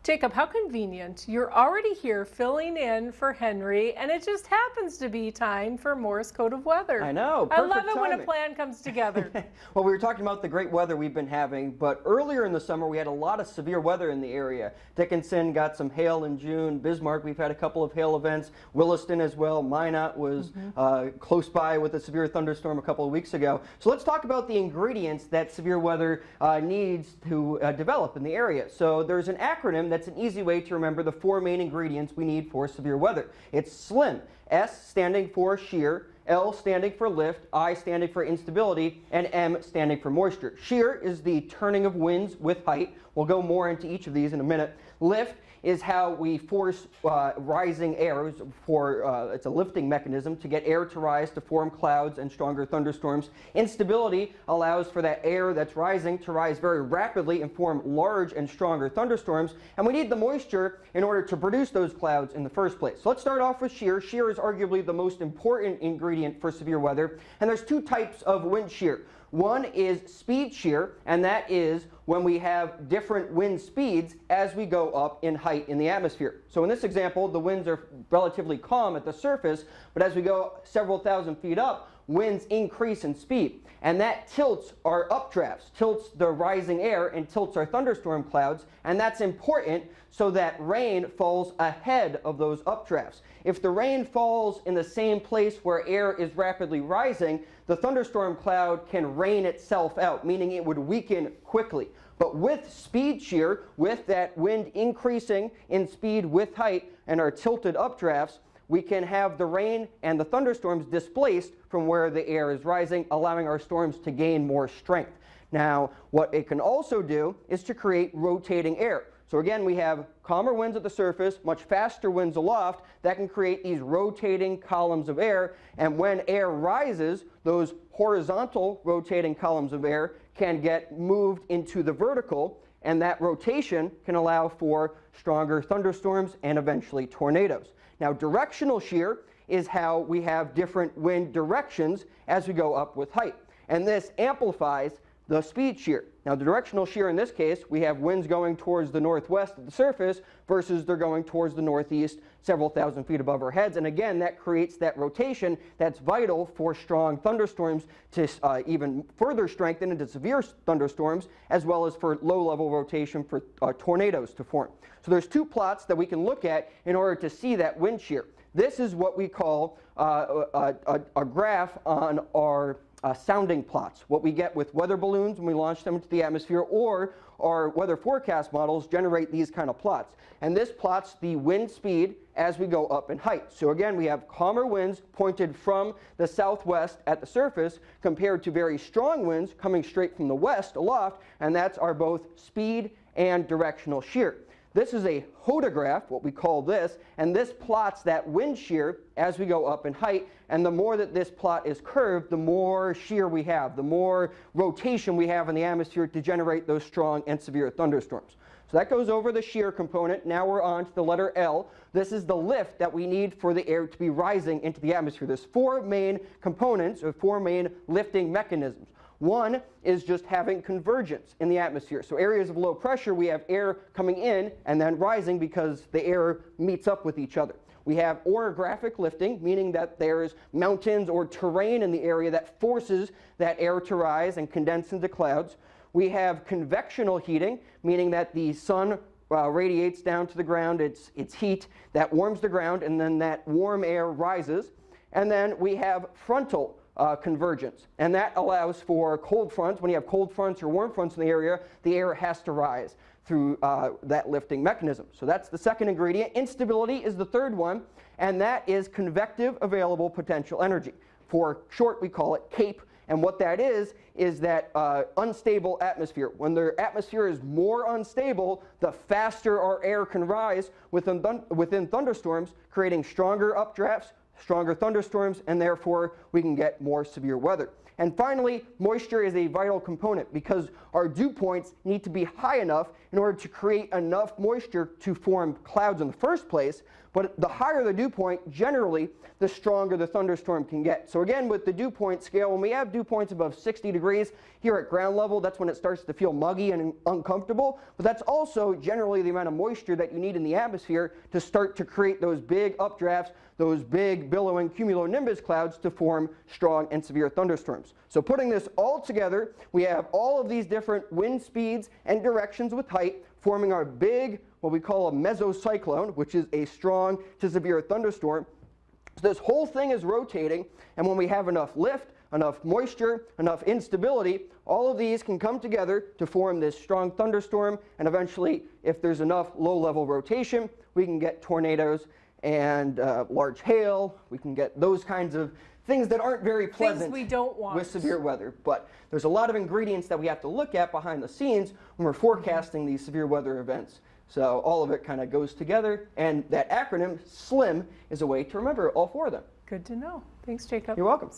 Jacob, how convenient. You're already here filling in for Henry, and it just happens to be time for Morse Code of Weather. I know, I love it timing. when a plan comes together. Well, we were talking about the great weather we've been having, but earlier in the summer we had a lot of severe weather in the area. Dickinson got some hail in June. Bismarck, we've had a couple of hail events. Williston as well. Minot was close by with a severe thunderstorm a couple of weeks ago. So let's talk about the ingredients that severe weather needs to develop in the area. So there's an acronym that's an easy way to remember the four main ingredients we need for severe weather. It's SLIM, S standing for shear, L standing for lift, I standing for instability, and M standing for moisture. Shear is the turning of winds with height. We'll go more into each of these in a minute. Lift is how we force rising air. It's a lifting mechanism to get air to rise to form clouds and stronger thunderstorms. Instability allows for that air that's rising to rise very rapidly and form large and stronger thunderstorms. And we need the moisture in order to produce those clouds in the first place. So let's start off with shear. Shear is arguably the most important ingredient for severe weather. And there's two types of wind shear. One is speed shear, and that is when we have different wind speeds as we go up in height in the atmosphere. So in this example, the winds are relatively calm at the surface, but as we go several thousand feet up, winds increase in speed. And that tilts our updrafts, tilts the rising air, and tilts our thunderstorm clouds. And that's important so that rain falls ahead of those updrafts. If the rain falls in the same place where air is rapidly rising, the thunderstorm cloud can rain itself out, meaning it would weaken quickly. But with speed shear, with that wind increasing in speed with height and our tilted updrafts, we can have the rain and the thunderstorms displaced from where the air is rising, allowing our storms to gain more strength. Now, what it can also do is to create rotating air. So again, we have calmer winds at the surface, much faster winds aloft, that can create these rotating columns of air. And when air rises, those horizontal rotating columns of air can get moved into the vertical, and that rotation can allow for stronger thunderstorms and eventually tornadoes. Now, directional shear is how we have different wind directions as we go up with height. And this amplifies the speed shear. Now, the directional shear in this case, we have winds going towards the northwest at the surface versus they're going towards the northeast several thousand feet above our heads. And again, that creates that rotation that's vital for strong thunderstorms to even further strengthen into severe thunderstorms, as well as for low-level rotation for tornadoes to form. So there's two plots that we can look at in order to see that wind shear. This is what we call a graph on our sounding plots, what we get with weather balloons when we launch them into the atmosphere, or our weather forecast models generate these kind of plots. And this plots the wind speed as we go up in height. So again, we have calmer winds pointed from the southwest at the surface compared to very strong winds coming straight from the west aloft, and that's our both speed and directional shear. This is a hodograph, what we call this, and this plots that wind shear as we go up in height. And the more that this plot is curved, the more shear we have, the more rotation we have in the atmosphere to generate those strong and severe thunderstorms. So that goes over the shear component. Now we're on to the letter L. This is the lift that we need for the air to be rising into the atmosphere. There's four main components, or four main lifting mechanisms. One is just having convergence in the atmosphere. So areas of low pressure, we have air coming in and then rising because the air meets up with each other. We have orographic lifting, meaning that there's mountains or terrain in the area that forces that air to rise and condense into clouds. We have convectional heating, meaning that the sun radiates down to the ground. It's heat that warms the ground, and then that warm air rises. And then we have frontal convergence, and that allows for cold fronts. When you have cold fronts or warm fronts in the air has to rise through that lifting mechanism. So that's the second ingredient. Instability is the third one, and that is convective available potential energy. For short, we call it CAPE. And what that is that unstable atmosphere. When the atmosphere is more unstable, the faster our air can rise within thunderstorms, creating stronger updrafts, stronger thunderstorms, and therefore we can get more severe weather. And finally, moisture is a vital component because our dew points need to be high enough in order to create enough moisture to form clouds in the first place. But the higher the dew point, generally, the stronger the thunderstorm can get. So again, with the dew point scale, when we have dew points above 60 degrees here at ground level, that's when it starts to feel muggy and uncomfortable. But that's also generally the amount of moisture that you need in the atmosphere to start to create those big updrafts, those big billowing cumulonimbus clouds to form strong and severe thunderstorms. So putting this all together, we have all of these different wind speeds and directions with height forming our big, what we call a mesocyclone, which is a strong to severe thunderstorm. So this whole thing is rotating, and when we have enough lift, enough moisture, enough instability, all of these can come together to form this strong thunderstorm, and eventually, if there's enough low-level rotation, we can get tornadoes and large hail. We can get those kinds of things that aren't very pleasant Things we don't want. with severe weather. But there's a lot of ingredients that we have to look at behind the scenes when we're forecasting these severe weather events. So all of it kind of goes together, and that acronym, SLIM, is a way to remember all four of them. Good to know. Thanks, Jacob. You're welcome.